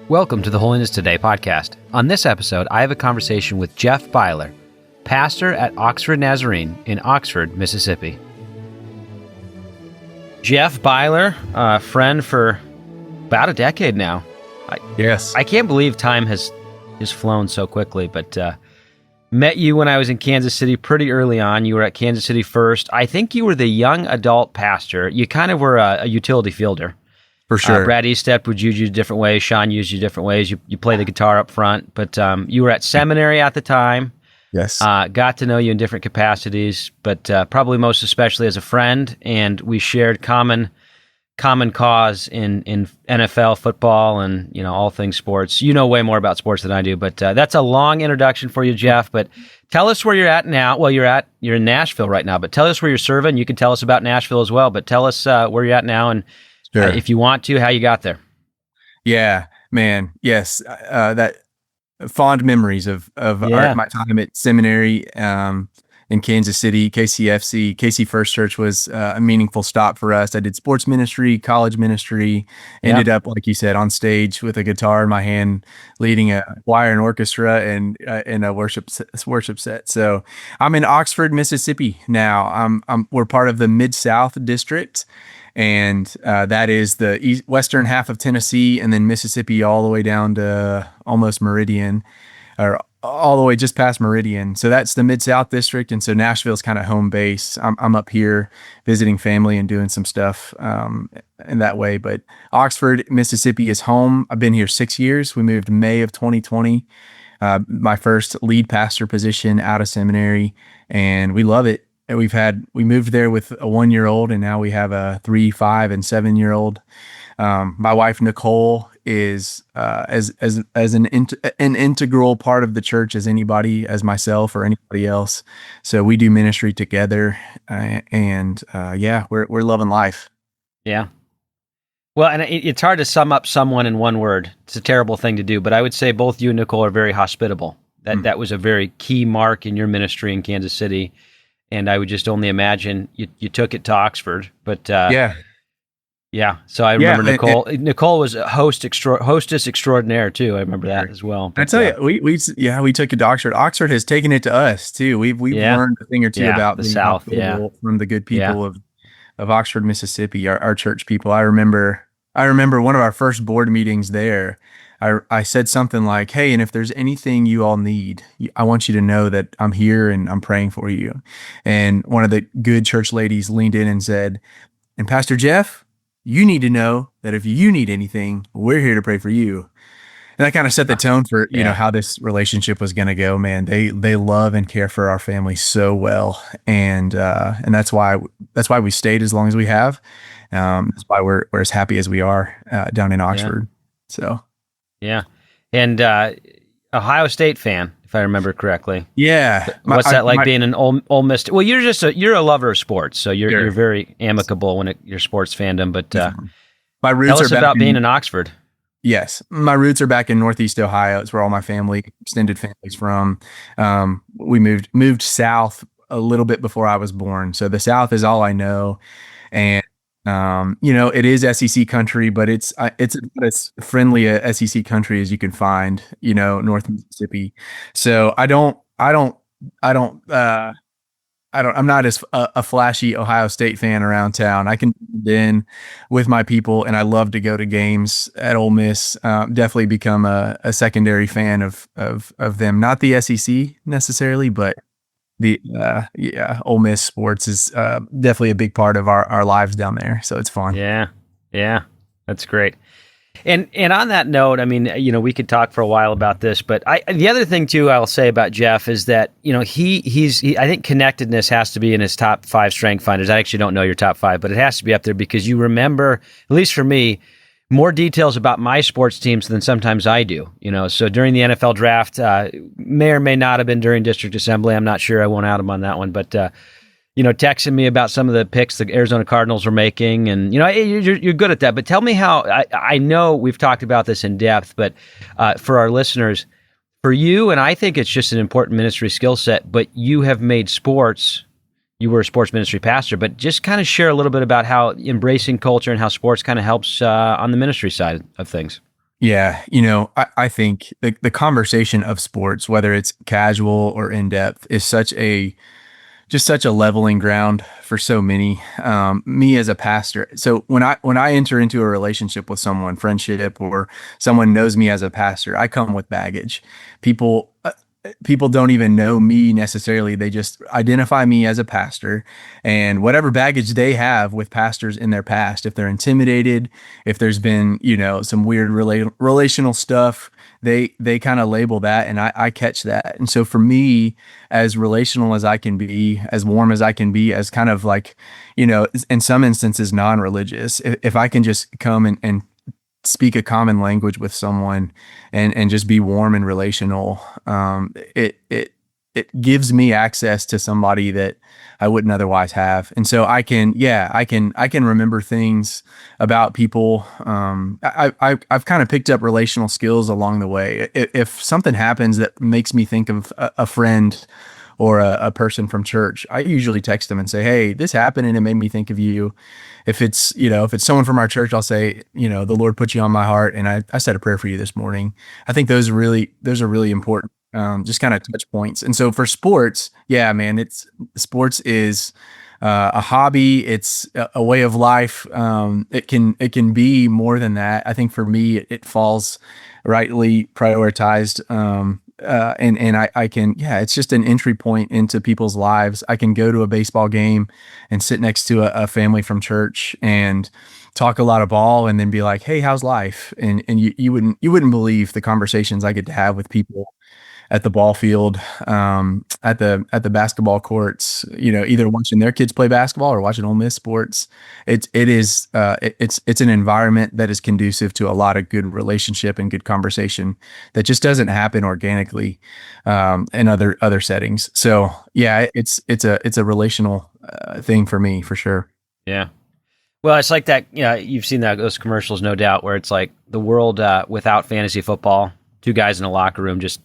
Welcome to the Holiness Today podcast. On this episode, I have a conversation with Jeff Byler, pastor at Oxford Nazarene in Oxford, Mississippi. Jeff Byler, a friend for about a decade now. Yes. I can't believe time has just flown so quickly, but met you when I was in Kansas City pretty early on. You were at Kansas City first. I think you were the young adult pastor. You kind of were a utility fielder. For sure. Brad Estep would use you different ways. Sean used you different ways. You play the guitar up front, but you were at seminary at the time. Yes. Got to know you in different capacities, but probably most especially as a friend. And we shared common cause in NFL football and all things sports. You know way more about sports than I do, but that's a long introduction for you, Jeff. But tell us where you're at now. Well, you're in Nashville right now, but tell us where you're serving. You can tell us about Nashville as well, but tell us where you're at now and. Sure. If you want to, how you got there. Yeah, man. Yes. That fond memories of my time at seminary in Kansas City, KCFC. KC First Church was a meaningful stop for us. I did sports ministry, college ministry, ended up, like you said, on stage with a guitar in my hand, leading a choir and orchestra and a worship set. So I'm in Oxford, Mississippi now. We're part of the Mid-South District. And that is the western half of Tennessee, and then Mississippi all the way down to almost Meridian, or all the way just past Meridian. So that's the Mid-South District, and so Nashville's kind of home base. I'm up here visiting family and doing some stuff in that way. But Oxford, Mississippi is home. I've been here 6 years. We moved May of 2020. My first lead pastor position out of seminary, and we love it. And we moved there with a 1-year-old, and now we have a 3, 5, and 7-year-old. My wife Nicole is as an integral part of the church as anybody, as myself or anybody else. So we do ministry together, and we're loving life. Yeah. Well, and it's hard to sum up someone in one word. It's a terrible thing to do, but I would say both you and Nicole are very hospitable. That was a very key mark in your ministry in Kansas City. And I would just only imagine you took it to Oxford, but yeah. So I remember Nicole. Nicole was a hostess extraordinaire too. I remember that as well. But, I tell you, we took it to Oxford. Oxford has taken it to us too. We've learned a thing or two about the South. From the good people of Oxford, Mississippi, our church people. I remember one of our first board meetings there. I said something like, hey, and if there's anything you all need, I want you to know that I'm here and I'm praying for you. And one of the good church ladies leaned in and said, and Pastor Jeff, you need to know that if you need anything, we're here to pray for you. And that kind of set the tone for, how this relationship was going to go, man. They love and care for our family so well. And that's why we stayed as long as we have. That's why we're as happy as we are down in Oxford. So. Yeah. And Ohio State fan, if I remember correctly. Yeah. What's that like being an Ole Miss? Well, you're a lover of sports, so you're very amicable when your sports fandom, but my roots tell us about being in Oxford. Yes. My roots are back in Northeast Ohio. It's where all my extended family's from. We moved south a little bit before I was born. So the South is all I know. And it is SEC country, but it's as friendly a SEC country as you can find, North Mississippi. So I'm not as a flashy Ohio State fan around town. I can in with my people, and I love to go to games at Ole Miss. Definitely become a secondary fan of them, not the SEC necessarily, but the Ole Miss sports is definitely a big part of our lives down there, so it's fun. Yeah, that's great. And on that note, I mean, we could talk for a while about this, but the other thing too I'll say about Jeff is that he's I think connectedness has to be in his top 5 strength finders. I actually don't know your top 5, but it has to be up there because you remember, at least for me, more details about my sports teams than sometimes I do. So during the NFL draft, may or may not have been during district assembly. I'm not sure. I won't out him on that one, but texting me about some of the picks the Arizona Cardinals were making, and you're good at that. But tell me how. I know we've talked about this in depth, but for our listeners, for you, and I think it's just an important ministry skill set. But you have made sports. You were a sports ministry pastor, but just kind of share a little bit about how embracing culture and how sports kind of helps on the ministry side of things. Yeah, I think the conversation of sports, whether it's casual or in depth, is such a leveling ground for so many. Me as a pastor, so when I enter into a relationship with someone, friendship, or someone knows me as a pastor, I come with baggage. People don't even know me necessarily. They just identify me as a pastor, and whatever baggage they have with pastors in their past, if they're intimidated, if there's been, some weird relational stuff, they kind of label that, and I catch that. And so for me, as relational as I can be, as warm as I can be, as kind of like, in some instances, non-religious, if I can just come and speak a common language with someone and just be warm and relational, it gives me access to somebody that I wouldn't otherwise have. And so I can remember things about people. I've kind of picked up relational skills along the way. If something happens that makes me think of a friend or a person from church, I usually text them and say, "Hey, this happened and it made me think of you." If it's someone from our church, I'll say, "The Lord put you on my heart, and I said a prayer for you this morning." I think those are really important, just kind of touch points. And so for sports, yeah, man, sports is a hobby. It's a way of life. It can be more than that. I think for me, it falls rightly prioritized. And I can, yeah, it's just an entry point into people's lives. I can go to a baseball game and sit next to a family from church and talk a lot of ball, and then be like, "Hey, how's life?" And you wouldn't believe the conversations I get to have with people at the ball field, at the basketball courts, either watching their kids play basketball or watching Ole Miss sports. It's an environment that is conducive to a lot of good relationship and good conversation that just doesn't happen organically, in other settings. So yeah, it's a relational thing for me, for sure. Yeah. Well, it's like that, you've seen those commercials, no doubt, where it's like the world without fantasy football, two guys in a locker room, just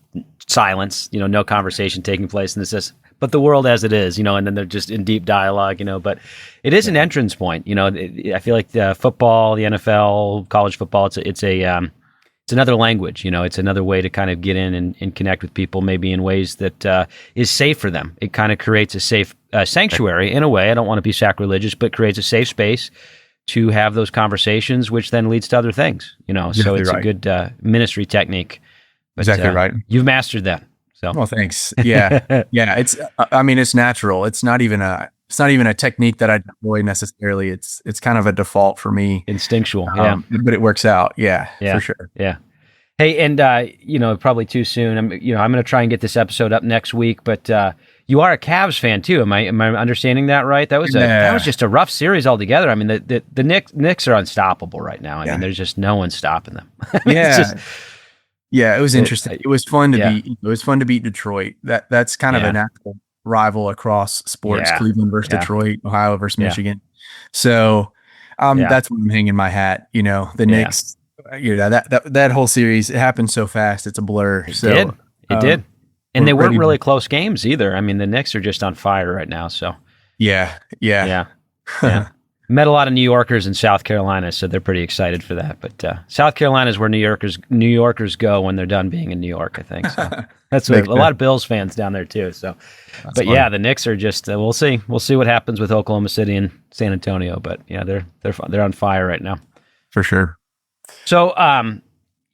silence, no conversation taking place. And but the world as it is, and then they're just in deep dialogue, but it is an entrance point. I feel like the football, the NFL, college football, it's another language, it's another way to kind of get in and connect with people, maybe in ways that is safe for them. It kind of creates a safe sanctuary in a way. I don't want to be sacrilegious, but creates a safe space to have those conversations, which then leads to other things, Exactly so it's right. a good ministry technique. But, Exactly right. You've mastered that. So. Well, thanks. Yeah. Yeah. It's natural. It's not even a technique that I deploy necessarily. It's kind of a default for me. Instinctual. Yeah. But it works out. Yeah, for sure. Yeah. Hey, and, probably too soon. I'm going to try and get this episode up next week, but, you are a Cavs fan too. Am I understanding that right? That was just a rough series altogether. I mean, the Knicks are unstoppable right now. I mean, there's just no one stopping them. Yeah, it was interesting. It was fun to beat Detroit. That's kind of a natural rival across sports. Yeah. Cleveland versus Detroit, Ohio versus Michigan. So that's when I'm hanging my hat. The Knicks. That whole series, it happened so fast. It's a blur. It did. And they weren't really close games either. I mean, the Knicks are just on fire right now. So yeah. Met a lot of New Yorkers in South Carolina, so they're pretty excited for that. But South Carolina is where New Yorkers go when they're done being in New York, I think. So that's a lot of Bills fans down there too. So, but funny. The Knicks are just we'll see what happens with Oklahoma City and San Antonio. But they're on fire right now, for sure. So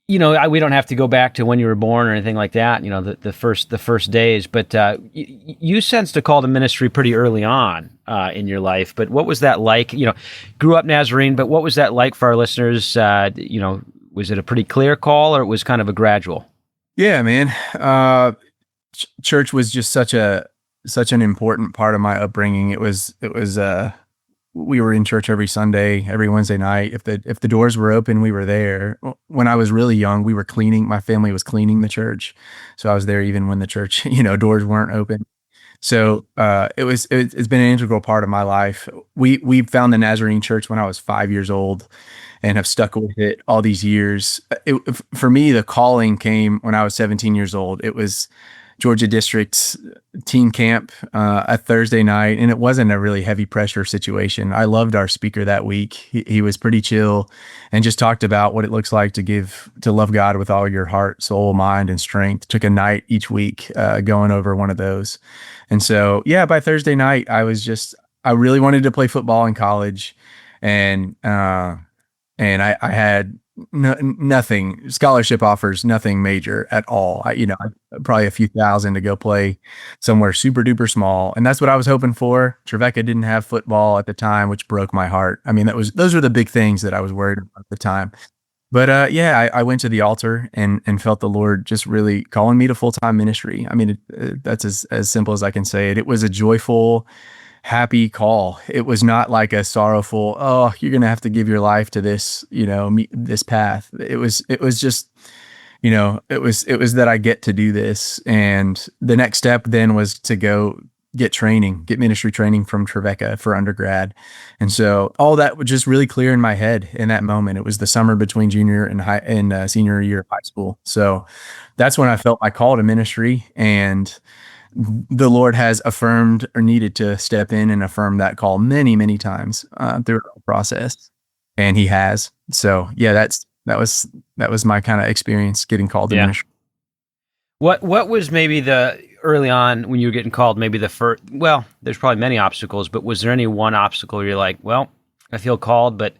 we don't have to go back to when you were born or anything like that. The first days, but you sensed a call to ministry pretty early on in your life. But what was that like? Grew up Nazarene, but what was that like for our listeners? Was it a pretty clear call, or it was kind of a gradual? Yeah, man. Church was just such an important part of my upbringing. It was. We were in church every Sunday, every Wednesday night. If the doors were open, we were there. When I was really young, we were cleaning. My family was cleaning the church, so I was there even when the church, doors weren't open. So it's been an integral part of my life. We found the Nazarene Church when I was 5 years old, and have stuck with it all these years. For me, the calling came when I was 17 years old. It was Georgia District's teen camp a Thursday night, and it wasn't a really heavy pressure situation. I loved our speaker that week. He was pretty chill and just talked about what it looks like to love God with all your heart, soul, mind, and strength. Took a night each week going over one of those. And so, yeah, by Thursday night, I really wanted to play football in college, and I had nothing, scholarship offers, nothing major at all. Probably a few thousand to go play somewhere super duper small. And that's what I was hoping for. Trevecca didn't have football at the time, which broke my heart. I mean, those were the big things that I was worried about at the time. But I went to the altar and felt the Lord just really calling me to full-time ministry. I mean, that's as simple as I can say it. It was a joyful, happy call. It was not like a sorrowful, oh, you're going to have to give your life to this, this path. It was just, it was that I get to do this. And the next step then was to go get ministry training from Trevecca for undergrad. And so all that was just really clear in my head in that moment. It was the summer between junior and senior year of high school. So that's when I felt my call to ministry, and the Lord has affirmed or needed to step in and affirm that call many, many times through the process, and He has. So yeah, that was my kind of experience getting called to ministry. What was maybe the early on when you were getting called? Maybe the first. Well, there's probably many obstacles, but was there any one obstacle where you're like, well, I feel called, but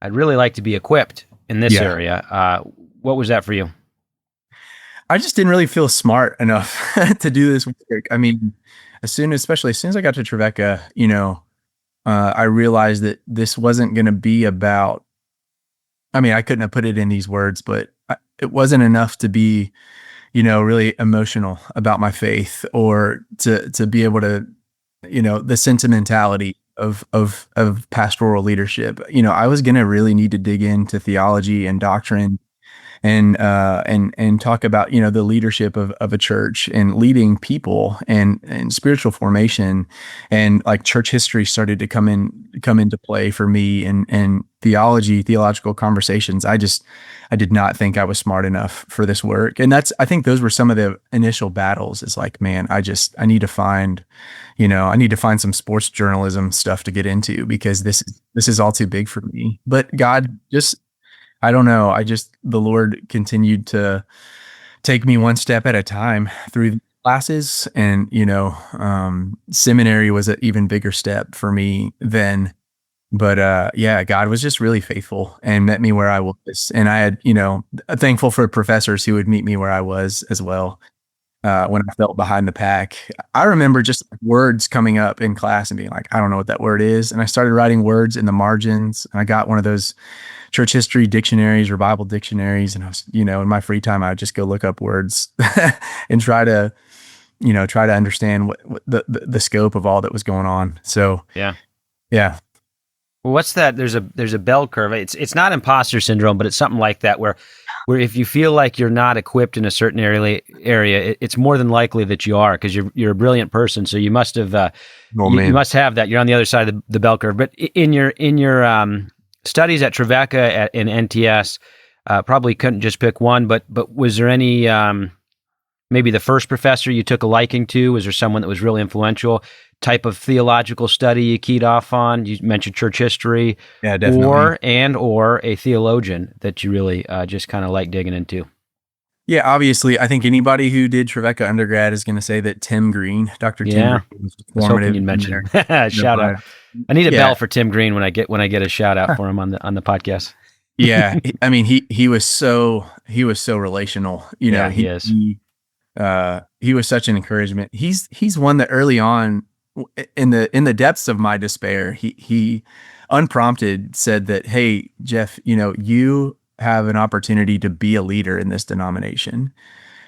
I'd really like to be equipped in this area? What was that for you? I just didn't really feel smart enough to do this work. I mean, especially as soon as I got to Trevecca, I realized that this wasn't going to be about, I mean, I couldn't have put it in these words, but it wasn't enough to be, really emotional about my faith, or to be able to, the sentimentality of pastoral leadership. I was going to really need to dig into theology and doctrine, and talk about, the leadership of a church and leading people and spiritual formation, and like church history started to come into play for me, and theological conversations. I did not think I was smart enough for this work. And I think those were some of the initial battles. It's like, man, I need to find, some sports journalism stuff to get into, because this is all too big for me. But God I don't know. The Lord continued to take me one step at a time through the classes, and, seminary was an even bigger step for me then. But, God was just really faithful and met me where I was. And I had, thankful for professors who would meet me where I was as well. When I felt behind the pack, I remember just words coming up in class and being like, I don't know what that word is. And I started writing words in the margins. I got one of those church history dictionaries or Bible dictionaries. And I was, in my free time, I would just go look up words and try to understand what the scope of all that was going on. So, yeah. Well, what's that? There's a bell curve. It's not imposter syndrome, but it's something like that where if you feel like you're not equipped in a certain area, it's more than likely that you are, because you're a brilliant person. So you must have you must have that. You're on the other side of the bell curve. But in your studies at Trevecca and NTS, probably couldn't just pick one. But was there any maybe the first professor you took a liking to? Was there someone that was really influential? Type of theological study you keyed off on? You mentioned church history, yeah, definitely. or a theologian that you really just kind of like digging into. Yeah, obviously, I think anybody who did Trevecca undergrad is going to say that Tim Green, Dr. Tim Green, was formative. I was hoping you'd mention him. Shout out! I need a bell for Tim Green when I get a shout out for him on the podcast. Yeah, I mean he was so relational. He is. He was such an encouragement. He's one that early on, in the depths of my despair, he unprompted said that, hey, Jeff, you have an opportunity to be a leader in this denomination.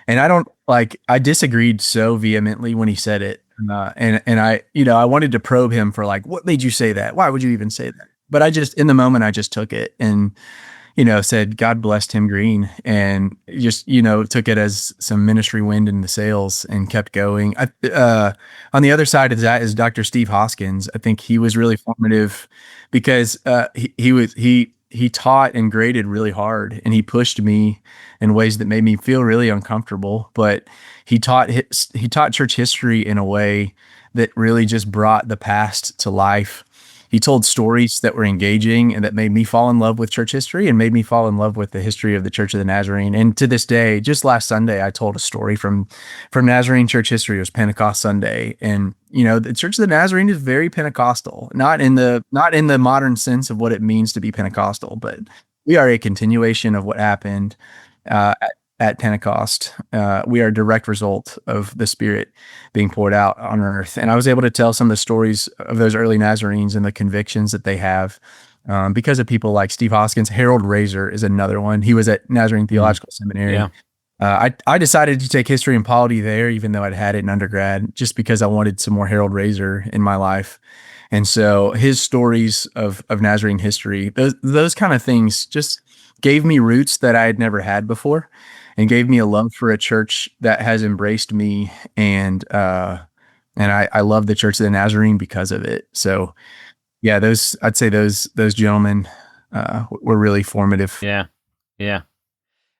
And I disagreed so vehemently when he said it. And I wanted to probe him for like, what made you say that? Why would you even say that? But in the moment, I just took it and, said, God bless Tim Green, and just, took it as some ministry wind in the sails and kept going. On the other side of that is Dr. Steve Hoskins. I think he was really formative because he he taught and graded really hard, and he pushed me in ways that made me feel really uncomfortable. But he taught church history in a way that really just brought the past to life. He told stories that were engaging and that made me fall in love with church history and made me fall in love with the history of the Church of the Nazarene. And to this day, just last Sunday, I told a story from Nazarene church history. It was Pentecost Sunday. And, the Church of the Nazarene is very Pentecostal, not in the modern sense of what it means to be Pentecostal, but we are a continuation of what happened at Pentecost. We are a direct result of the Spirit being poured out on earth. And I was able to tell some of the stories of those early Nazarenes and the convictions that they have because of people like Steve Hoskins. Harold Razor is another one. He was at Nazarene Theological Seminary. Yeah. I decided to take history and polity there, even though I'd had it in undergrad, just because I wanted some more Harold Razor in my life. And so his stories of Nazarene history, those kind of things just gave me roots that I had never had before, and gave me a love for a church that has embraced me, and I love the Church of the Nazarene because of it. So, yeah, I'd say those gentlemen were really formative. Yeah, yeah.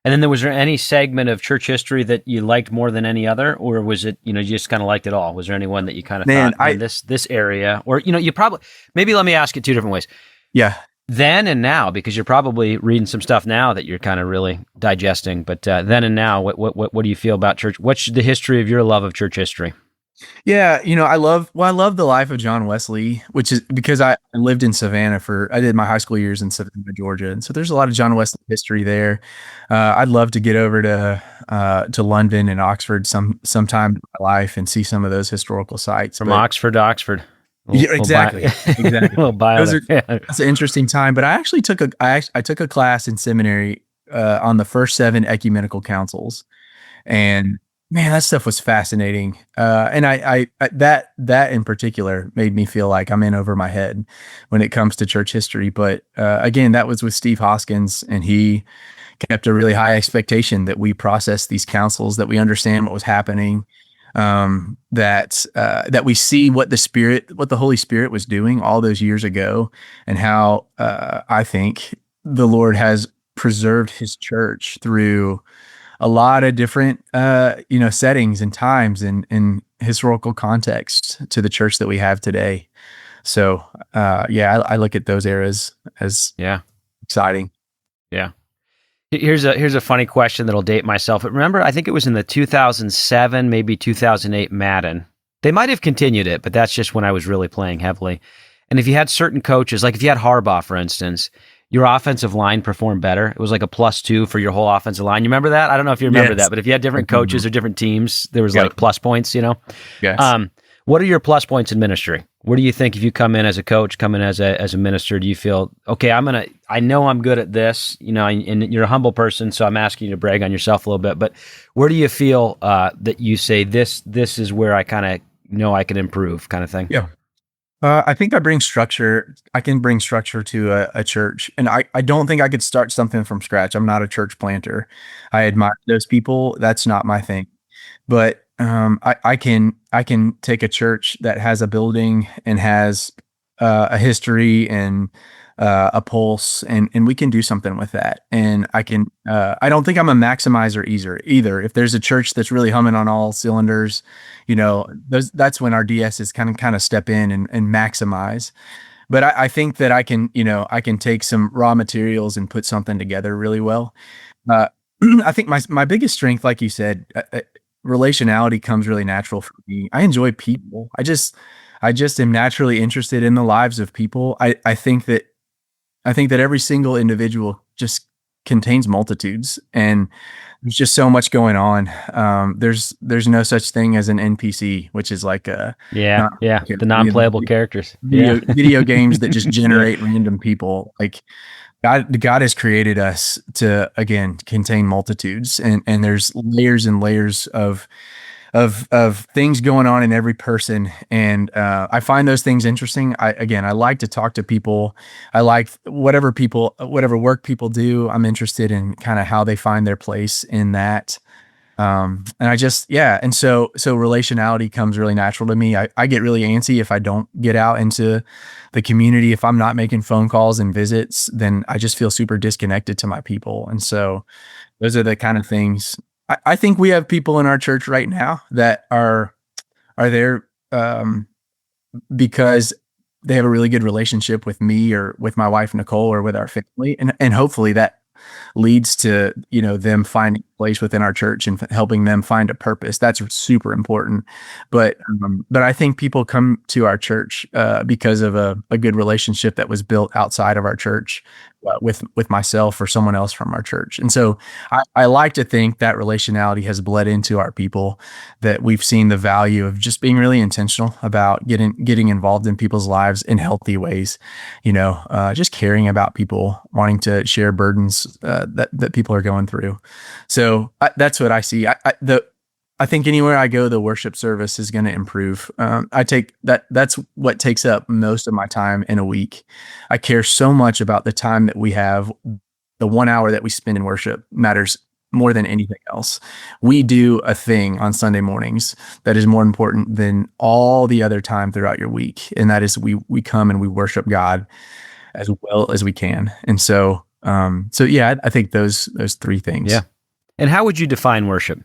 And then was there any segment of church history that you liked more than any other, or was it you just kind of liked it all? Was there anyone that you kind of thought this area, or you probably maybe let me ask it two different ways. Yeah. Then and now, because you're probably reading some stuff now that you're kind of really digesting. But then and now, what do you feel about church? What's the history of your love of church history? Yeah, I love the life of John Wesley, which is because I lived in Savannah I did my high school years in Savannah, Georgia, and so there's a lot of John Wesley history there. I'd love to get over to London and Oxford sometime in my life and see some of those historical sites. From Oxford to Oxford. Yeah, exactly. That's an interesting time. But I actually took a class in seminary on the first 7 ecumenical councils, and man, that stuff was fascinating. And I that in particular made me feel like I'm in over my head when it comes to church history. But again, that was with Steve Hoskins, and he kept a really high expectation that we process these councils, that we understand what was happening, that we see what the Holy Spirit was doing all those years ago, and how I think the Lord has preserved his church through a lot of different settings and times and historical context to the church that we have today. So I look at those eras as exciting. Yeah. Here's a funny question that'll date myself. But remember, I think it was in the 2007, maybe 2008 Madden. They might have continued it, but that's just when I was really playing heavily. And if you had certain coaches, like if you had Harbaugh, for instance, your offensive line performed better. It was like a +2 for your whole offensive line. You remember that? I don't know if you remember that, but if you had different coaches or different teams, there was like plus points, Yes. What are your plus points in ministry? What do you think if you come in as a coach, come in as a minister, do you feel, okay, I know I'm good at this, and you're a humble person, so I'm asking you to brag on yourself a little bit, but where do you feel that you say this is where I kind of know I can improve kind of thing? Yeah. I think I can bring structure to a church, and I don't think I could start something from scratch. I'm not a church planter. I admire those people. That's not my thing. But I can take a church that has a building and has a history and a pulse, and we can do something with that. And I don't think I'm a maximizer either. If there's a church that's really humming on all cylinders, that's when our DSs kind of step in and maximize. But I think that I can take some raw materials and put something together really well. I think my biggest strength, like you said, relationality comes really natural for me. I enjoy people. I just am naturally interested in the lives of people. I think that every single individual just contains multitudes, and there's just so much going on. There's no such thing as an NPC, which is like the non-playable characters. Video games that just generate random people. Like God has created us to, again, contain multitudes, and there's layers and layers of things going on in every person. And I find those things interesting. I like to talk to people. I like whatever work people do. I'm interested in kind of how they find their place in that. And I just, yeah. And so relationality comes really natural to me. I get really antsy if I don't get out into the community. If I'm not making phone calls and visits, then I just feel super disconnected to my people. And so those are the kind of things. I think we have people in our church right now that are there, because they have a really good relationship with me or with my wife, Nicole, or with our family. And hopefully that leads to, them finding a place within our church and helping them find a purpose. That's super important. But I think people come to our church because of a good relationship that was built outside of our church with myself or someone else from our church. And so I like to think that relationality has bled into our people, that we've seen the value of just being really intentional about getting involved in people's lives in healthy ways, just caring about people, wanting to share burdens that people are going through. So that's what I see. I think anywhere I go, the worship service is going to improve. That's what takes up most of my time in a week. I care so much about the time that we have. The 1 hour that we spend in worship matters more than anything else. We do a thing on Sunday mornings that is more important than all the other time throughout your week. And that is we come and we worship God as well as we can. And so yeah, I think those three things. Yeah. And how would you define worship?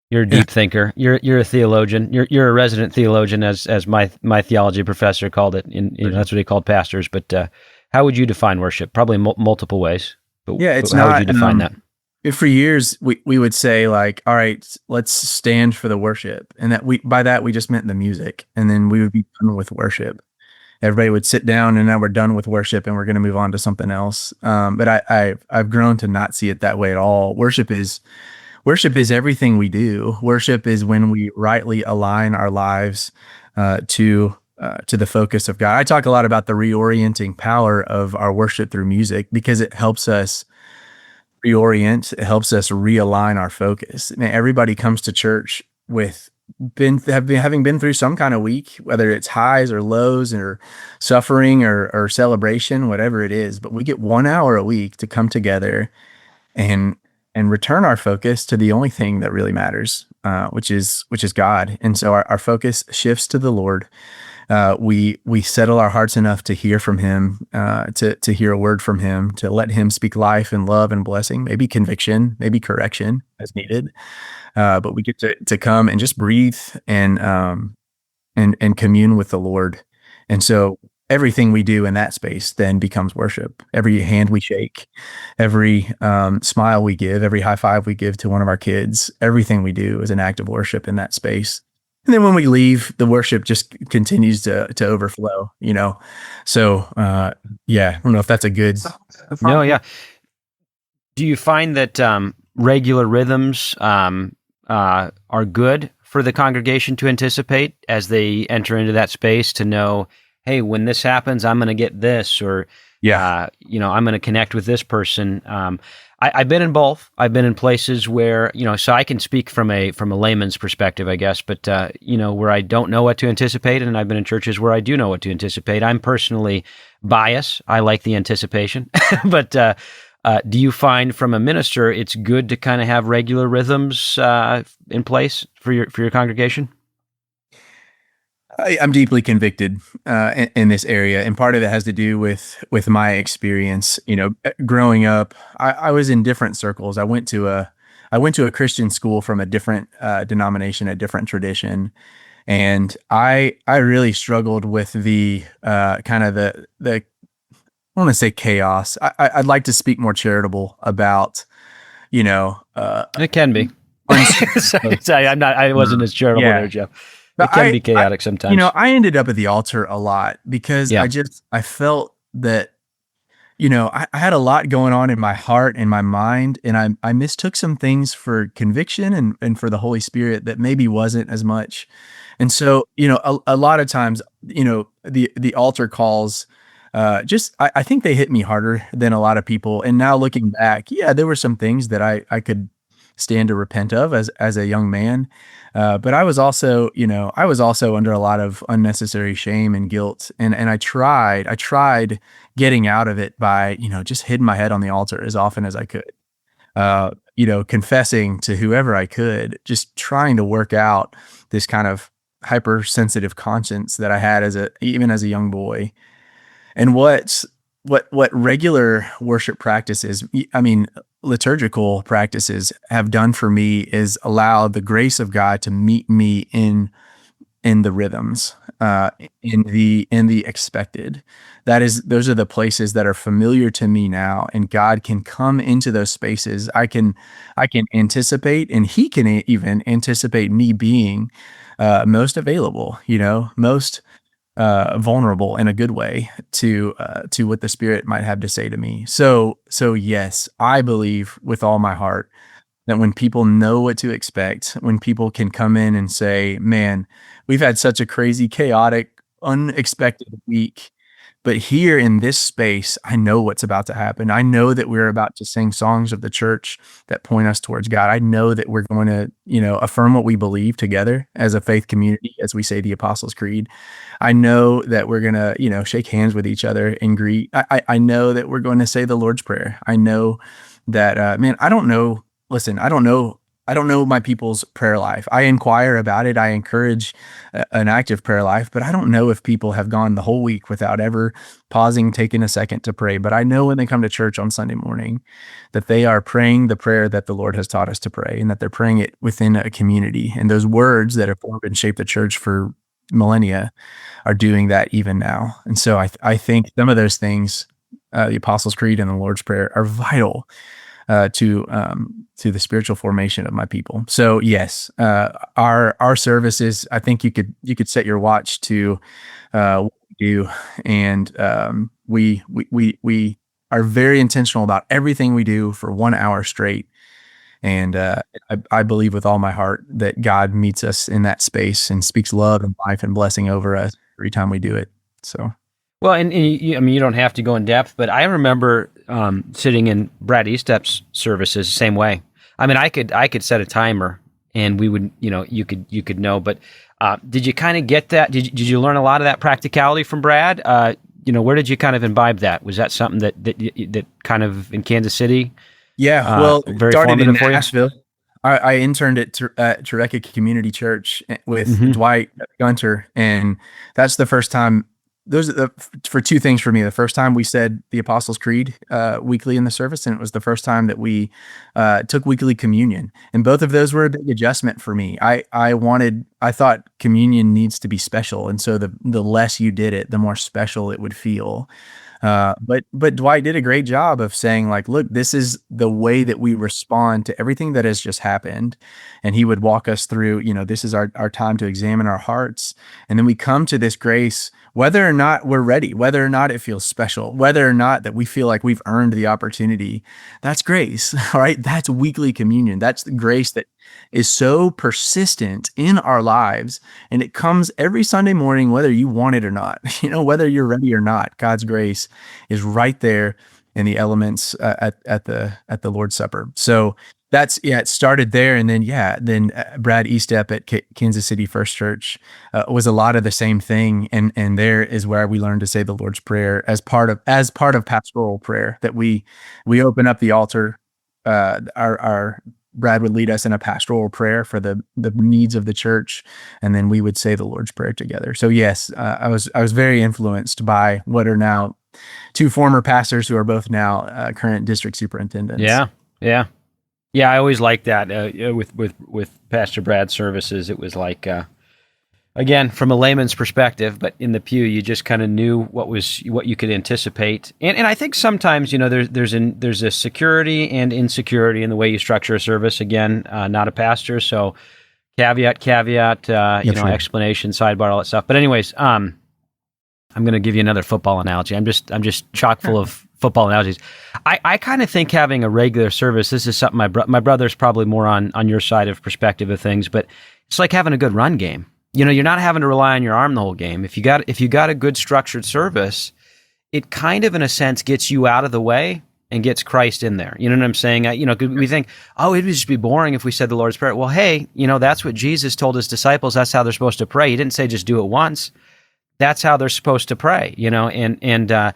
You're a deep thinker. You're a theologian. You're a resident theologian, as my theology professor called it. That's what he called pastors. But how would you define worship? Probably multiple ways. But yeah, it's how would you define that? For years, we would say like, all right, let's stand for the worship, and by that we just meant the music, and then we would be done with worship. Everybody would sit down, and now we're done with worship, and we're going to move on to something else. But I've grown to not see it that way at all. Worship is everything we do. Worship is when we rightly align our lives to the focus of God. I talk a lot about the reorienting power of our worship through music, because it helps us reorient. It helps us realign our focus. Man, everybody comes to church with having been through some kind of week, whether it's highs or lows or suffering or celebration, whatever it is. But we get 1 hour a week to come together and return our focus to the only thing that really matters, which is God. And so our focus shifts to the Lord. We settle our hearts enough to hear from Him, to hear a word from Him, to let Him speak life and love and blessing, maybe conviction, maybe correction as needed. But we get to come and just breathe and commune with the Lord. And so everything we do in that space then becomes worship. Every hand we shake, every smile we give, every high five we give to one of our kids, everything we do is an act of worship in that space. And then when we leave, the worship just continues to overflow, So, yeah, I don't know if that's a good. No, yeah. Do you find that regular rhythms are good for the congregation to anticipate as they enter into that space, to know, hey, when this happens, I'm going to get this, or I'm going to connect with this person. I've been in both. I've been in places where, so I can speak from a layman's perspective, I guess, but where I don't know what to anticipate, and I've been in churches where I do know what to anticipate. I'm personally biased. I like the anticipation, but do you find from a minister it's good to kind of have regular rhythms in place for your congregation? I'm deeply convicted in this area, and part of it has to do with my experience. Growing up, I was in different circles. I went to a Christian school from a different denomination, a different tradition, and I really struggled with the kind of the I want to say chaos. I'd like to speak more charitable about, it can be. Sorry, I wasn't as charitable there, Jeff. It can be chaotic sometimes. I ended up at the altar a lot because I felt that, I had a lot going on in my heart and my mind, and I mistook some things for conviction and for the Holy Spirit that maybe wasn't as much. And so, a lot of times, the altar calls, I think they hit me harder than a lot of people. And now looking back, there were some things that I could stand to repent of as a young man. But I was also under a lot of unnecessary shame and guilt. And I tried getting out of it by, just hitting my head on the altar as often as I could. confessing to whoever I could, just trying to work out this kind of hypersensitive conscience that I had even as a young boy. And what regular worship practices, I mean, liturgical practices have done for me is allow the grace of God to meet me in the rhythms, in the expected. Those are the places that are familiar to me now, and God can come into those spaces. I can anticipate, and He can even anticipate me being most available, most vulnerable in a good way to what the Spirit might have to say to me. So yes, I believe with all my heart that when people know what to expect, when people can come in and say, man, we've had such a crazy, chaotic, unexpected week, but here in this space, I know what's about to happen. I know that we're about to sing songs of the church that point us towards God. I know that we're going to, affirm what we believe together as a faith community, as we say the Apostles' Creed. I know that we're going to, shake hands with each other and greet. I know that we're going to say the Lord's Prayer. I know that, man, I don't know. Listen, I don't know my people's prayer life. I inquire about it. I encourage an active prayer life, but I don't know if people have gone the whole week without ever pausing, taking a second to pray. But I know when they come to church on Sunday morning that they are praying the prayer that the Lord has taught us to pray, and that they're praying it within a community. And those words that have formed and shaped the church for millennia are doing that even now. And so I think some of those things, the Apostles' Creed and the Lord's Prayer, are vital to the spiritual formation of my people. So yes, our services, I think you could set your watch to what we do, and we are very intentional about everything we do for 1 hour straight. And I believe with all my heart that God meets us in that space and speaks love and life and blessing over us every time we do it. So. Well, and you don't have to go in depth, but I remember sitting in Brad Estep's services the same way. I mean, I could set a timer, and we would, you could know. But did you kind of get that? Did you learn a lot of that practicality from Brad? Where did you kind of imbibe that? Was that something that kind of in Kansas City? Yeah, well, very started in for Nashville. I interned at Trevecca Community Church with Dwight Gunter, and that's the first time. Those are for two things for me. The first time we said the Apostles' Creed weekly in the service, and it was the first time that we took weekly communion. And both of those were a big adjustment for me. I thought communion needs to be special, and so the less you did it, the more special it would feel. But Dwight did a great job of saying, like, look, this is the way that we respond to everything that has just happened. And he would walk us through, this is our time to examine our hearts. And then we come to this grace, whether or not we're ready, whether or not it feels special, whether or not that we feel like we've earned the opportunity. That's grace, all right? That's weekly communion. That's the grace that is so persistent in our lives. And it comes every Sunday morning, whether you want it or not, whether you're ready or not. God's grace is right there in the elements at the Lord's Supper. So it started there. And then Brad Estep at Kansas City First Church was a lot of the same thing. And there is where we learned to say the Lord's Prayer as part of pastoral prayer, that we open up the altar. Our Brad would lead us in a pastoral prayer for the needs of the church, and then we would say the Lord's Prayer together. So yes, I was very influenced by what are now two former pastors who are both now current district superintendents. Yeah. I always liked that with Pastor Brad's services. It was like, again, from a layman's perspective, but in the pew, you just kind of knew what you could anticipate. And I think sometimes, there's a security and insecurity in the way you structure a service. Again, not a pastor, so caveat, explanation, sidebar, all that stuff. But anyways, I'm going to give you another football analogy. I'm just chock full of football analogies. I kind of think having a regular service, this is something my brother's probably more on your side of perspective of things, but it's like having a good run game. You're not having to rely on your arm the whole game. If you got a good structured service, it kind of, in a sense, gets you out of the way and gets Christ in there. You know what I'm saying? We think, it would just be boring if we said the Lord's Prayer. Well, hey, that's what Jesus told his disciples. That's how they're supposed to pray. He didn't say just do it once. That's how they're supposed to pray. And the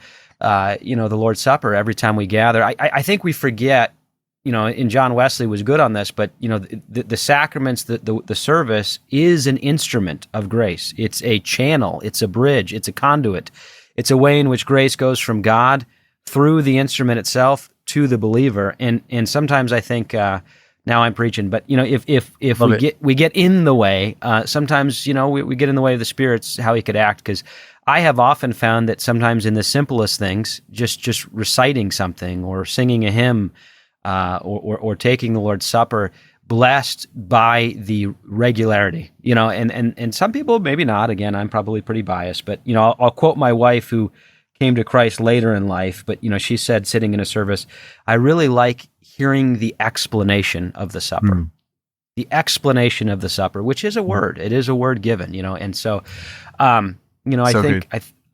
Lord's Supper every time we gather. I think we forget and John Wesley was good on this, but the sacraments, the service is an instrument of grace. It's a channel, it's a bridge, it's a conduit. It's a way in which grace goes from God through the instrument itself to the believer. And sometimes I think now I'm preaching, but if we get in the way, sometimes we get in the way of the Spirit's how He could act. Because I have often found that sometimes in the simplest things, just reciting something or singing a hymn, or taking the Lord's Supper, blessed by the regularity, and some people maybe not. Again, I'm probably pretty biased, but I'll quote my wife who came to Christ later in life, but she said, sitting in a service, I really like hearing the explanation of the supper. The explanation of the supper, which is a word. It is a word given, and so I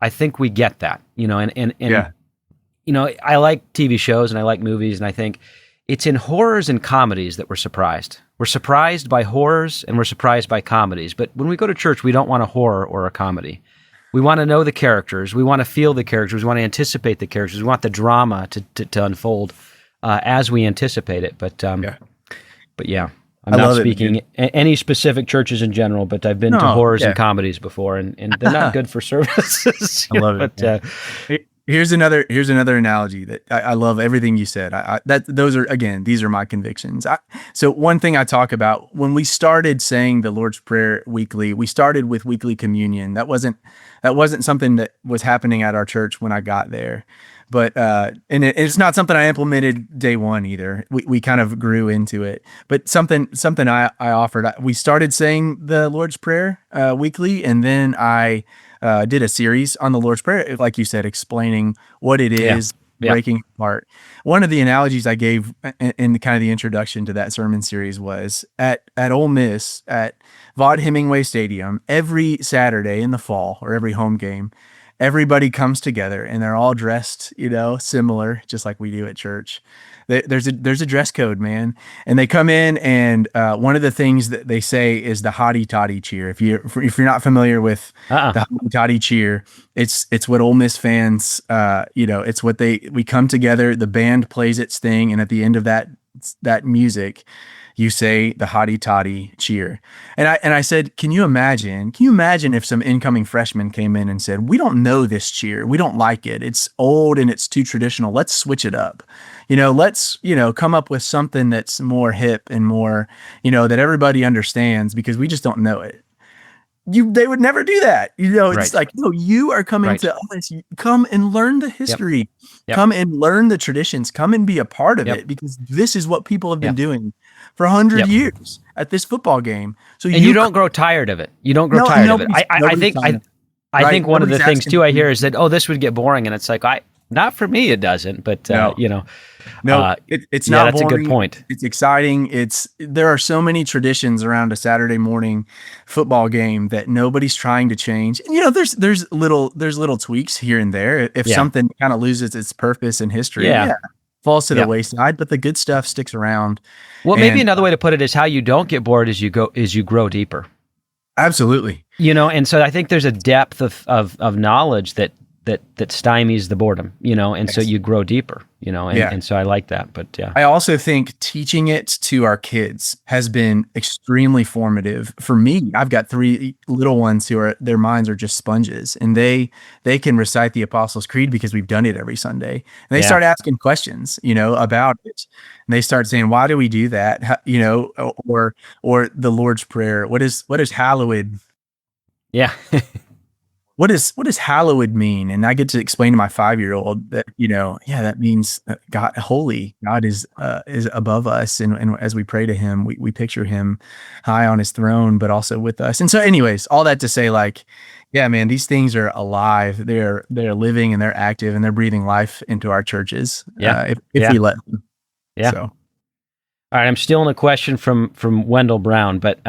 think we get that, and yeah. I like TV shows and I like movies, and I think it's in horrors and comedies that we're surprised. We're surprised by horrors and we're surprised by comedies. But when we go to church, we don't want a horror or a comedy. We want to know the characters. We want to feel the characters. We want to anticipate the characters. We want the drama to unfold as we anticipate it. But yeah, I'm not speaking any specific churches in general, but I've been to horrors and comedies before, and they're not good for services. I love it. But, Here's another analogy that I love everything you said. These are my convictions. So one thing I talk about, when we started saying the Lord's Prayer weekly, we started with weekly communion. That wasn't something that was happening at our church when I got there, but it's not something I implemented day one either. We kind of grew into it, but something I offered. We started saying the Lord's Prayer weekly, and then I did a series on the Lord's Prayer, like you said, explaining what it is, breaking it apart. One of the analogies I gave in kind of the introduction to that sermon series was at Ole Miss at Vaught Hemingway Stadium every Saturday in the fall, or every home game. Everybody comes together and they're all dressed, similar, just like we do at church. There's a dress code, man. And they come in, and one of the things that they say is the hotty toddy cheer. If you're not familiar with the hotty toddy cheer, it's what Ole Miss fans, it's what we come together, the band plays its thing, and at the end of that music, you say the hotty toddy cheer. And I said, can you imagine if some incoming freshmen came in and said, we don't know this cheer. We don't like it. It's old and it's too traditional. Let's switch it up. Let's, come up with something that's more hip and more, that everybody understands, because we just don't know it. They would never do that. It's like, no, you are coming to us. Come and learn the history. Yep. Come and learn the traditions. Come and be a part of it, because this is what people have been doing for 100 years at this football game. So you don't grow tired of it. You don't grow tired of it. I think one of the things too I hear is that, this would get boring, and it's like, not for me, it doesn't. But it's not that's boring. A good point. It's exciting. There are so many traditions around a Saturday morning football game that nobody's trying to change. And there's little tweaks here and there. If something kind of loses its purpose in history, falls to the wayside, but the good stuff sticks around. Well, maybe another way to put it is how you don't get bored as you grow deeper. Absolutely. And so I think there's a depth of knowledge that stymies the boredom, and so you grow deeper, and so I like that. But I also think teaching it to our kids has been extremely formative for me. I've got 3 little ones who their minds are just sponges, and they can recite the Apostles' Creed because we've done it every Sunday. And they start asking questions, about it. And they start saying, why do we do that? Or the Lord's Prayer. What is hallowed? Yeah. What does hallowed mean? And I get to explain to my 5-year-old that, that means God, holy. God is above us. And as we pray to him, we picture him high on his throne, but also with us. And so anyways, all that to say, like, yeah, man, these things are alive. They're living and they're active and they're breathing life into our churches. If we let them. Yeah. So. All right. I'm stealing a question from Wendell Brown, but,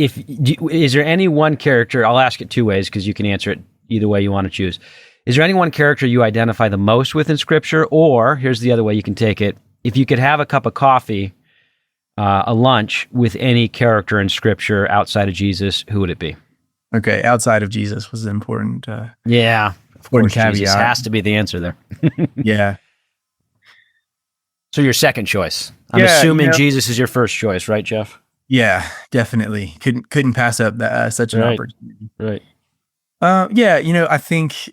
is there any one character, I'll ask it 2 ways because you can answer it either way you want to choose. Is there any one character you identify the most with in Scripture? Or here's the other way you can take it. If you could have a cup of coffee, a lunch with any character in Scripture outside of Jesus, who would it be? Okay, outside of Jesus was important. Of course, Jesus has to be the answer there. Yeah. So your second choice. I'm Yeah, assuming Jesus is your first choice, right, Jeff? Yeah, definitely. Couldn't pass up that, such an opportunity. Right. Yeah, I think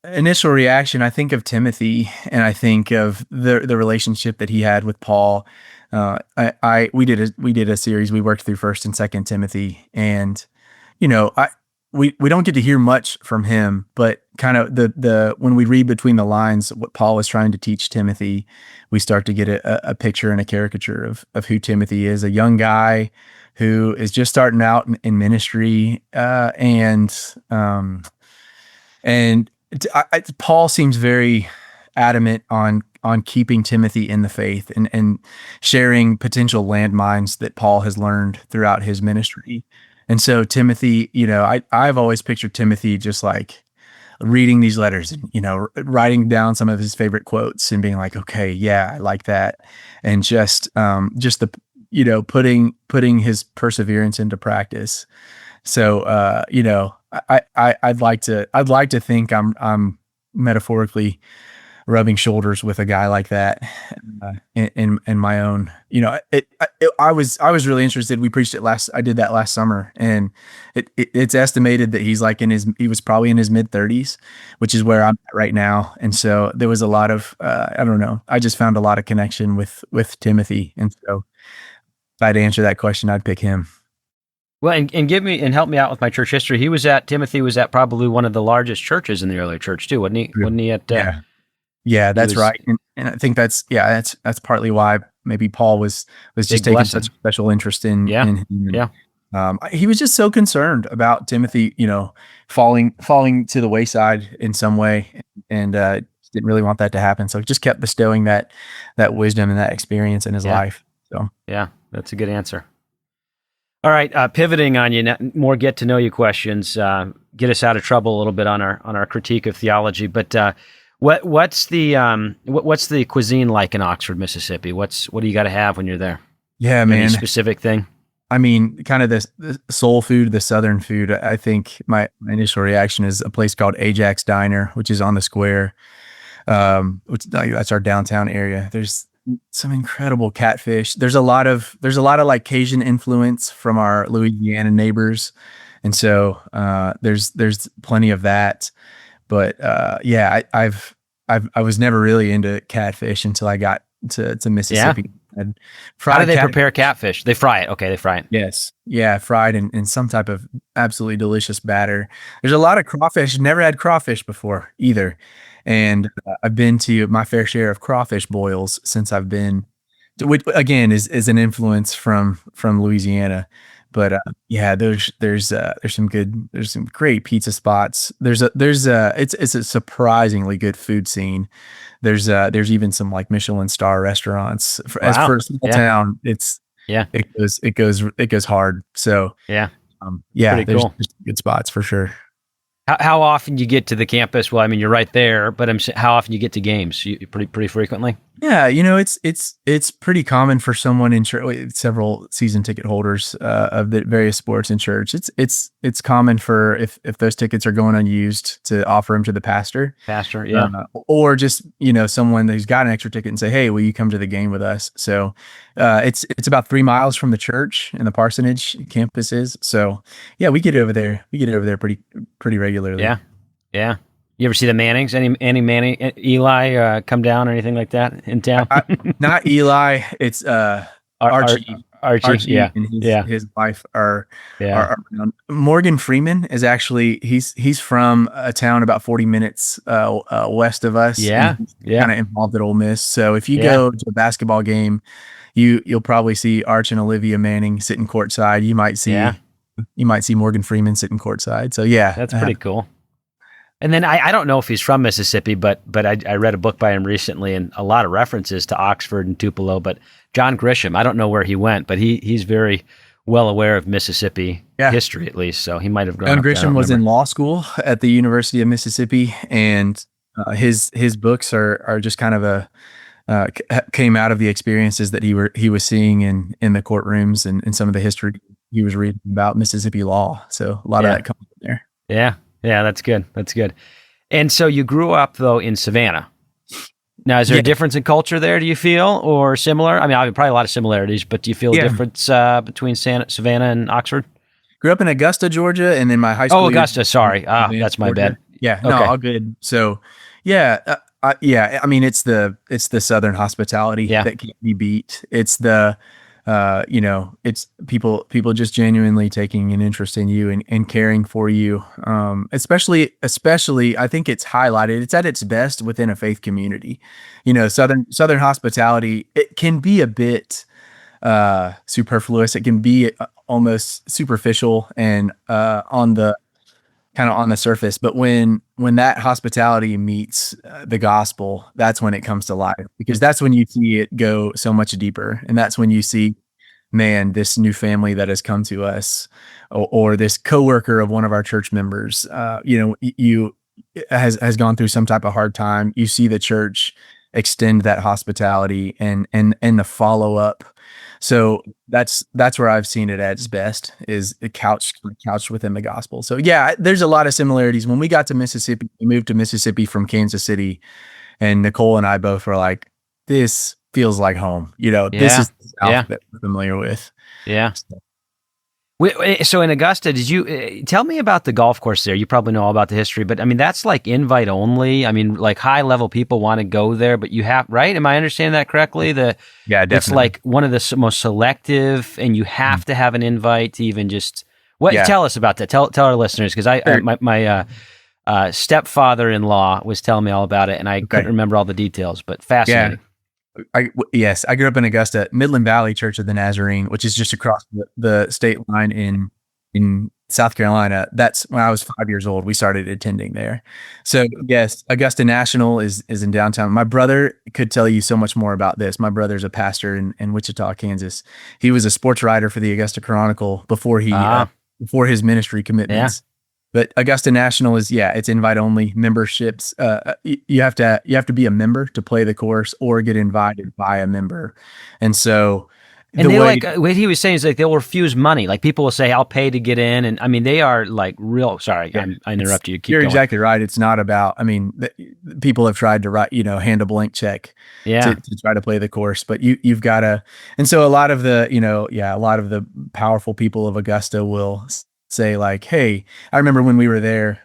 initial reaction, I think of Timothy, and I think of the relationship that he had with Paul. We did a series. We worked through First and Second Timothy, and we don't get to hear much from him, but kind of the when we read between the lines what Paul was trying to teach Timothy, we start to get a picture and a caricature of who Timothy is, a young guy who is just starting out in ministry, and Paul seems very adamant on keeping Timothy in the faith and sharing potential landmines that Paul has learned throughout his ministry. And so Timothy, I've always pictured Timothy just like reading these letters and, writing down some of his favorite quotes and being like, okay, yeah, I like that. And just putting his perseverance into practice. So, I'd like to think I'm metaphorically rubbing shoulders with a guy like that, in my own, I was really interested. We preached it I did that last summer, and it's estimated that he was probably in his mid-30s, which is where I'm at right now. And so there was a lot of, I don't know, I just found a lot of connection with Timothy. And so if I had to answer that question, I'd pick him. Well, and help me out with my church history. Timothy was at probably one of the largest churches in the early church too, wasn't he? Wasn't he at? Yeah, that's right. And I think that's partly why maybe Paul was just taking such a special interest in him. Yeah. He was just so concerned about Timothy, falling to the wayside in some way, and didn't really want that to happen. So he just kept bestowing that wisdom and that experience in his life. So yeah, that's a good answer. All right, pivoting on you, more get to know you questions. Get us out of trouble a little bit on our critique of theology. But what's the cuisine like in Oxford, Mississippi? What do you got to have when you're there? Yeah, man. Any specific thing? I mean, kind of the soul food, the Southern food. I think my initial reaction is a place called Ajax Diner, which is on the square. That's our downtown area. There's some incredible catfish. There's a lot of like Cajun influence from our Louisiana neighbors, and so there's plenty of that. But yeah, I was never really into catfish until I got to Mississippi. Yeah. How do they prepare catfish? They fry it. Okay, they fry it. Yes. Yeah, fried in some type of absolutely delicious batter. There's a lot of crawfish. Never had crawfish before either. And I've been to my fair share of crawfish boils since I've been, which again is an influence from Louisiana. But yeah, there's some great pizza spots. It's a surprisingly good food scene. There's even some like Michelin star restaurants. As for a small town, it goes hard. So yeah, there's cool. Good spots for sure. How often you get to the campus? Well, I mean, you're right there, but how often you get to games? Pretty frequently. Yeah, it's pretty common for someone in church, several season ticket holders of the various sports in church. It's common for if those tickets are going unused to offer them to the pastor. Yeah. Or just someone who's got an extra ticket and say, hey, will you come to the game with us? So it's about 3 miles from the church and the parsonage campus is. So yeah, we get over there. Pretty regularly. Yeah. You ever see the Mannings? Any Manning, Eli come down or anything like that in town? Not Eli. It's Archie. Archie. Yeah. And his wife are around. Morgan Freeman is actually he's from a town about 40 minutes west of us. Yeah. Kind of involved at Ole Miss. So if you go to a basketball game, you'll probably see Arch and Olivia Manning sitting courtside. You might see Morgan Freeman sitting courtside. So yeah, that's pretty cool. And then I don't know if he's from Mississippi, but I read a book by him recently and a lot of references to Oxford and Tupelo. But John Grisham, I don't know where he went, but he's very well aware of Mississippi history, at least. So he might have grown up. John Grisham was in law school at the University of Mississippi, and his books are just kind of came out of the experiences that he was seeing in the courtrooms and some of the history he was reading about Mississippi law. So a lot of that comes in there. Yeah, that's good. And so you grew up though in Savannah. Now, is there a difference in culture there, do you feel, or similar? I mean, probably a lot of similarities, but do you feel a difference between Savannah and Oxford? Grew up in Augusta, Georgia, and then my high school. Oh, Augusta, sorry. That's my bad. Yeah, no, all good. So, yeah, I mean, it's the Southern hospitality that can't be beat. It's the, it's people just genuinely taking an interest in you and caring for you. Especially, I think it's highlighted. It's at its best within a faith community. Southern hospitality, it can be a bit superfluous. It can be almost superficial and on the surface, but when that hospitality meets the gospel, that's when it comes to life, because that's when you see it go so much deeper, and that's when you see, man, this new family that has come to us, or this coworker of one of our church members, has gone through some type of hard time. You see the church extend that hospitality and the follow up. So that's where I've seen it at its best, is couched within the gospel. So yeah, there's a lot of similarities. When we got to Mississippi, we moved to Mississippi from Kansas City, and Nicole and I both were like, this feels like home. This is the South that we're familiar with. Yeah. So in Augusta, did you tell me about the golf course there? You probably know all about the history, but I mean, that's like invite only. I mean, like high level people want to go there, but you have, right? Am I understanding that correctly? Yeah, definitely. It's like one of the most selective, and you have to have an invite to even just, tell us about that. Tell our listeners, because my stepfather-in-law was telling me all about it, and I couldn't remember all the details, but fascinating. Yeah. I grew up in Augusta, Midland Valley Church of the Nazarene, which is just across the state line in South Carolina. That's when I was 5 years old. We started attending there. So yes, Augusta National is in downtown. My brother could tell you so much more about this. My brother's a pastor in Wichita, Kansas. He was a sports writer for the Augusta Chronicle before his ministry commitments. Yeah. But Augusta National is, it's invite only memberships. You have to be a member to play the course or get invited by a member. And so, what he was saying is like they'll refuse money. Like people will say, "I'll pay to get in," and I mean they are like real. Sorry, I interrupt you. You're exactly right. It's not about. I mean, people have tried to write, hand a blank check to try to play the course, but you've got to. And so a lot of the powerful people of Augusta will say like, hey, I remember when we were there,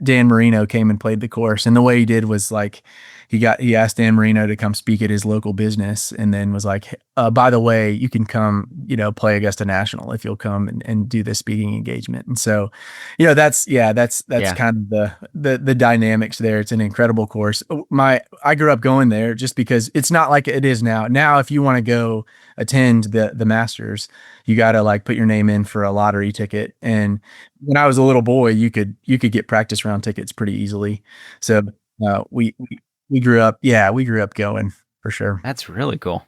Dan Marino came and played the course, and the way he did was like, he asked Dan Marino to come speak at his local business, and then was like, by the way, you can come, play Augusta National if you'll come and do this speaking engagement. And so, that's kind of the dynamics there. It's an incredible course. I grew up going there just because it's not like it is now. Now, if you want to go attend the Masters, you got to like put your name in for a lottery ticket. And when I was a little boy, you could get practice round tickets pretty easily. So we grew up going, for sure. That's really cool.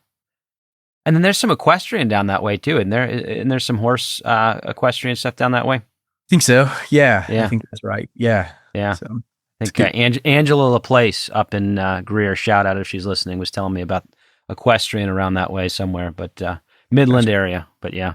And then there's some equestrian down that way too, and there's some horse equestrian stuff down that way. I think so. Yeah. I think that's right. Yeah. So, I think Angela Laplace up in Greer, shout out if she's listening, was telling me about equestrian around that way somewhere, but Midland area. But yeah.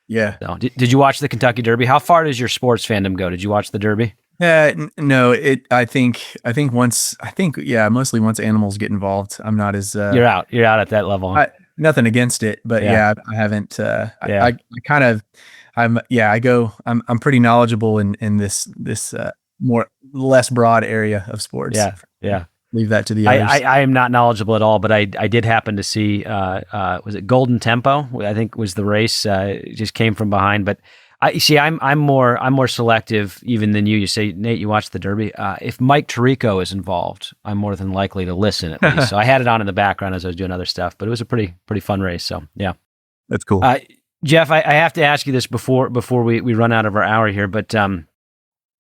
So, did you watch the Kentucky Derby? How far does your sports fandom go? Did you watch the Derby? No. I think mostly once animals get involved, I'm not as you're out at that level. Huh? Nothing against it, but I haven't. I'm pretty knowledgeable in this less broad area of sports. Yeah. Leave that to the others. I am not knowledgeable at all, but I did happen to see, was it Golden Tempo? I think was the race. It just came from behind, but I'm more selective even than you. You say, Nate, you watch the Derby. If Mike Tirico is involved, I'm more than likely to listen at least. So I had it on in the background as I was doing other stuff, but it was a pretty fun race. So yeah, that's cool. Jeff, I have to ask you this before we run out of our hour here, but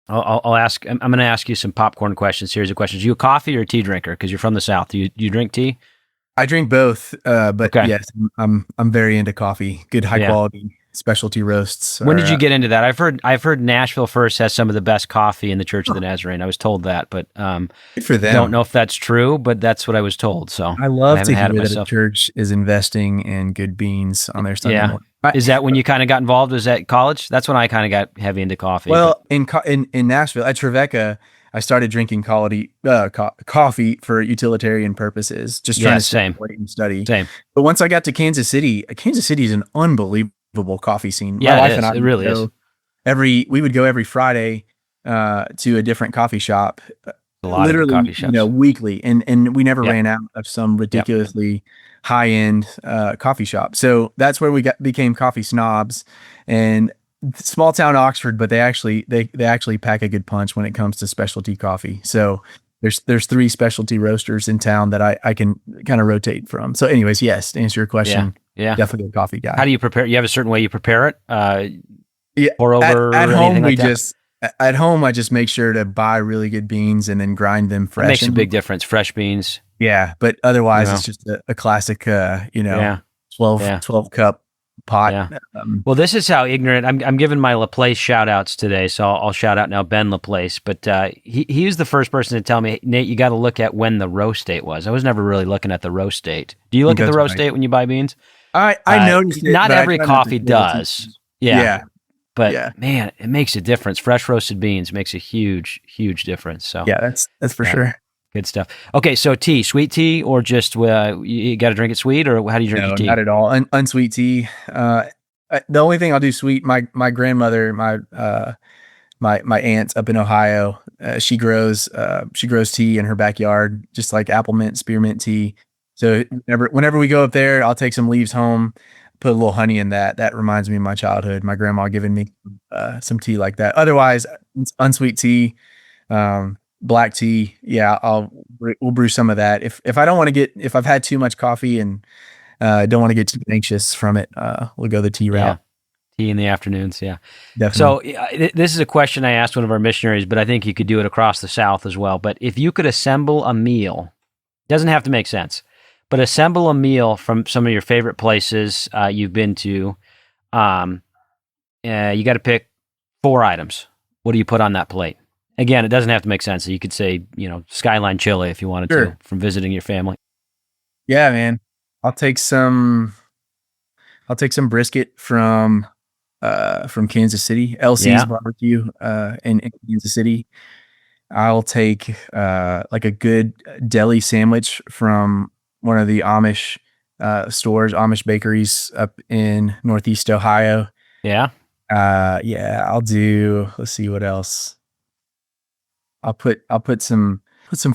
I'll ask. I'm going to ask you some popcorn questions. Series of questions. You a coffee or a tea drinker? Because you're from the South. Do you drink tea? I drink both, but yes, I'm very into coffee. Good high quality specialty roasts. When did you get into that? I've heard Nashville First has some of the best coffee in the Church of the Nazarene. I was told that, but good for them. Don't know if that's true, but that's what I was told. So I love to hear that the church is investing in good beans on their Sunday morning. Is that when you kind of got involved? Was that college? That's when I kind of got heavy into coffee. Well, in Nashville at Trevecca, I started drinking coffee for utilitarian purposes, just trying to stay awake and study. Same. But once I got to Kansas City is an unbelievable coffee scene. Yeah, My wife and I it really is. we would go every Friday to a different coffee shop, A lot of good coffee shops. weekly, and we never ran out of some ridiculously high end coffee shop. So that's where we became coffee snobs. And small town Oxford, but they actually pack a good punch when it comes to specialty coffee. So there's 3 specialty roasters in town that I can kind of rotate from. So anyways, yes, to answer your question, definitely a coffee guy. How do you prepare? You have a certain way you prepare it? Pour over at home, at home, I just make sure to buy really good beans and then grind them fresh. It makes a big difference. Fresh beans. Yeah. But otherwise it's just a classic, 12 cup pot. Yeah. Well, this is how ignorant I'm giving my LaPlace shout outs today. So I'll shout out now Ben LaPlace, but he was the first person to tell me, Nate, you got to look at when the roast date was. I was never really looking at the roast date. Do you look at the roast date when you buy beans? I noticed it. Not every coffee does. Yeah. But man, it makes a difference. Fresh roasted beans makes a huge, huge difference. So yeah, that's for sure. Good stuff. Okay, so tea, sweet tea, or just you got to drink it sweet, or how do you drink your tea? Not at all. Unsweet tea. The only thing I'll do sweet. My grandmother, my aunt up in Ohio, she grows tea in her backyard, just like apple mint, spearmint tea. So whenever we go up there, I'll take some leaves home, put a little honey in that. That reminds me of my childhood. My grandma giving me some tea like that. Otherwise, unsweet tea. Black tea, we'll brew some of that. If I've had too much coffee and don't want to get too anxious from it, we'll go the tea route. Tea in the afternoons, definitely. So this is a question I asked one of our missionaries, but I think you could do it across the South as well. But if you could assemble a meal, doesn't have to make sense, but assemble a meal from some of your favorite places you've been to, you got to pick 4 items. What do you put on that plate? Again, it doesn't have to make sense. So you could say, Skyline Chili if you wanted to, from visiting your family. Yeah, man. I'll take some brisket from Kansas City, LC's barbecue in Kansas City. I'll take like a good deli sandwich from one of the Amish stores, Amish bakeries up in Northeast Ohio. Yeah. I'll do. Let's see what else. I'll put some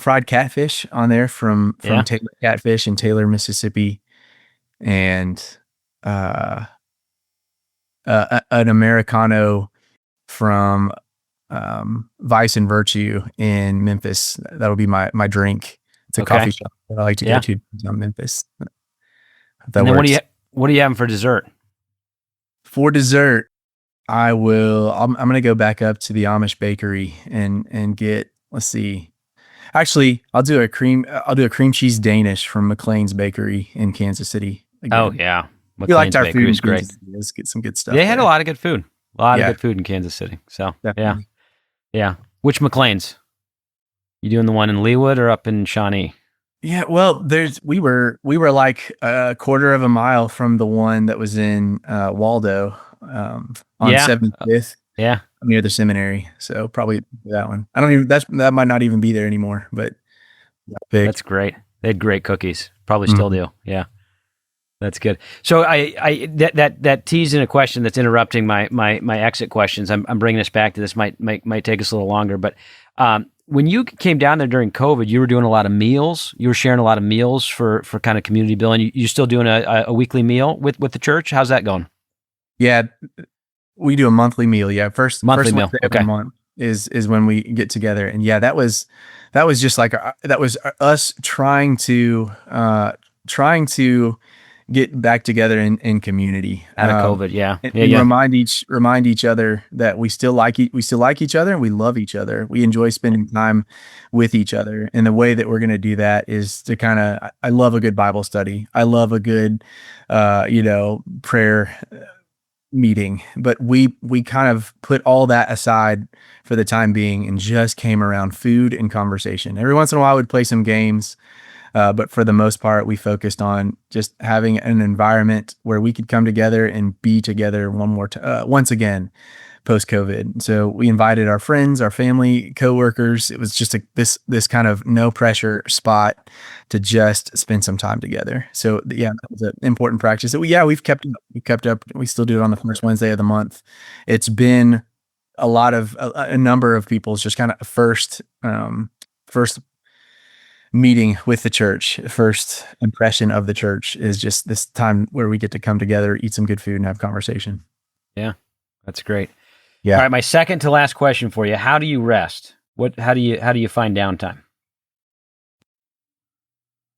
fried catfish on there from Taylor Catfish in Taylor, Mississippi, and an Americano from Vice and Virtue in Memphis. That'll be my drink. It's a coffee shop that I like to go to in Memphis. And then what do you have for dessert? For dessert, I'm going to go back up to the Amish bakery and get, let's see. Actually, I'll do a cream cheese Danish from McLean's Bakery in Kansas City. Again. Oh yeah. We liked our food. Is great. Let's get some good stuff. They had a lot of good food. A lot of good food in Kansas City. So definitely. Yeah. Which McLean's? You doing the one in Leawood or up in Shawnee? Yeah, well, we were like a quarter of a mile from the one that was in Waldo on 75th. Yeah, near the seminary. So probably that one. I don't even that might not even be there anymore. But that's great. They had great cookies. Probably still do. Yeah, that's good. So that teased in a question that's interrupting my exit questions. I'm bringing us back to this. Might take us a little longer, but when you came down there during COVID, you were doing a lot of meals. You were sharing a lot of meals for kind of community building. You still doing a weekly meal with the church? How's that going? Yeah, we do a monthly meal. Yeah, first meal. Wednesday of the month is when we get together, and that was just like that was us trying to get back together in community out of COVID. And remind each other that we still like each other and we love each other. We enjoy spending time with each other. And the way that we're going to do that is to I love a good Bible study. I love a good, prayer meeting, but we kind of put all that aside for the time being and just came around food and conversation. Every once in a while we'd play some games. But for the most part, we focused on just having an environment where we could come together and be together once again. post-COVID. So we invited our friends, our family, coworkers. It was just this kind of no pressure spot to just spend some time together. So yeah, that was an important practice. So we've kept up. We still do it on the first Wednesday of the month. It's been a number of people's just kind of first meeting with the church. First impression of the church is just this time where we get to come together, eat some good food, and have conversation. Yeah, that's great. Yeah. All right, my second to last question for you: how do you rest? How do you find downtime?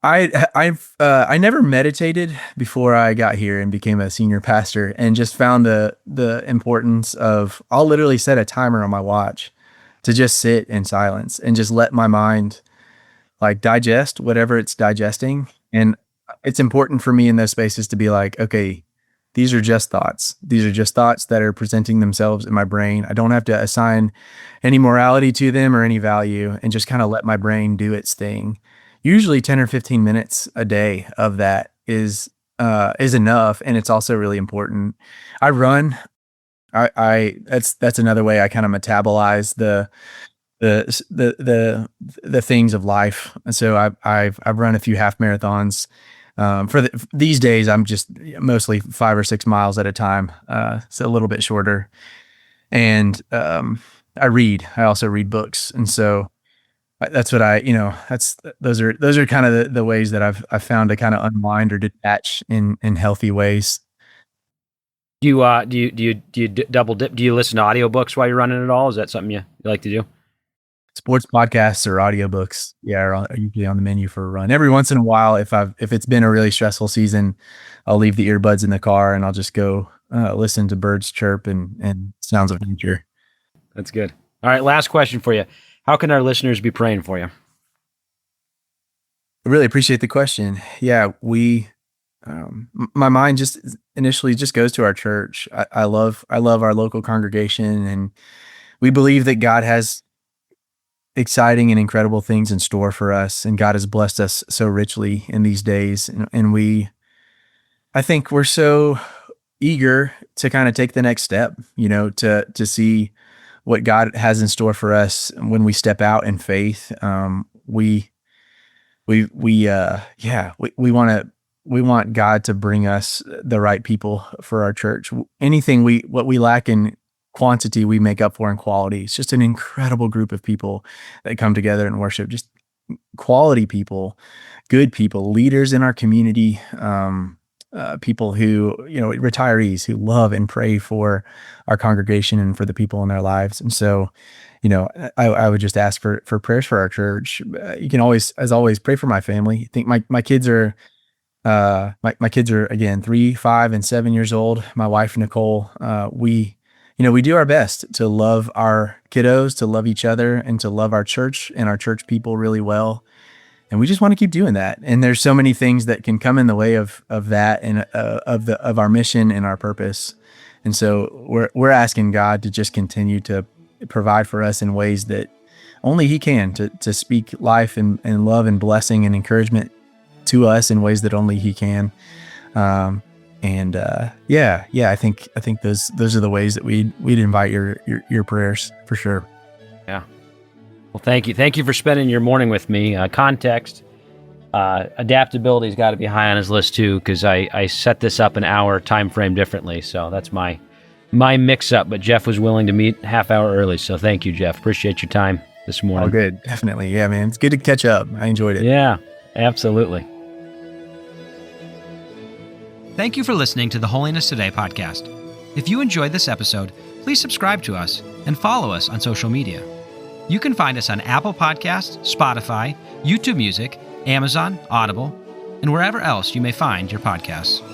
I never meditated before I got here and became a senior pastor, and just found the importance of, I'll literally set a timer on my watch to just sit in silence and just let my mind like digest whatever it's digesting. And it's important for me in those spaces to be like, okay, these are just thoughts. These are just thoughts that are presenting themselves in my brain. I don't have to assign any morality to them or any value, and just kind of let my brain do its thing. Usually 10 or 15 minutes a day of that is enough. And it's also really important. I run. That's another way I kind of metabolize the things of life. And so I've run a few half marathons. These days, I'm just mostly 5 or 6 miles at a time. So a little bit shorter. And I read. I also read books. And so that's what those are kind of the ways that I've found to kind of unwind or detach in healthy ways. Do you double dip? Do you listen to audiobooks while you're running at all? Is that something you like to do? Sports podcasts or audiobooks, are usually on the menu for a run. Every once in a while, if it's been a really stressful season, I'll leave the earbuds in the car and I'll just go listen to birds chirp and sounds of nature. That's good. All right, last question for you. How can our listeners be praying for you? I really appreciate the question. Yeah, my mind just initially just goes to our church. I love our local congregation, and we believe that God has exciting and incredible things in store for us, and God has blessed us so richly in these days. And I think we're so eager to kind of take the next step, to see what God has in store for us when we step out in faith. We want God to bring us the right people for our church. What we lack in quantity, we make up for in quality. It's just an incredible group of people that come together and worship. Just quality people, good people, leaders in our community, people who, retirees who love and pray for our congregation and for the people in their lives. And so, I would just ask for prayers for our church. You can always, as always, pray for my family. I think my kids are, my kids are, again, 3, 5, and 7 years old. My wife, Nicole, we do our best to love our kiddos, to love each other, and to love our church and our church people really well. And we just want to keep doing that. And there's so many things that can come in the way of that and of our mission and our purpose. And so we're asking God to just continue to provide for us in ways that only He can, to speak life and love and blessing and encouragement to us in ways that only He can. I think those are the ways that we'd invite your prayers for sure. Yeah. Well, thank you for spending your morning with me. Context, adaptability's got to be high on his list too, because I set this up an hour time frame differently, so that's my mix up. But Jeff was willing to meet half hour early, so thank you, Jeff. Appreciate your time this morning. Oh, good, definitely, yeah, man. It's good to catch up. I enjoyed it. Yeah, absolutely. Thank you for listening to the Holiness Today podcast. If you enjoyed this episode, please subscribe to us and follow us on social media. You can find us on Apple Podcasts, Spotify, YouTube Music, Amazon, Audible, and wherever else you may find your podcasts.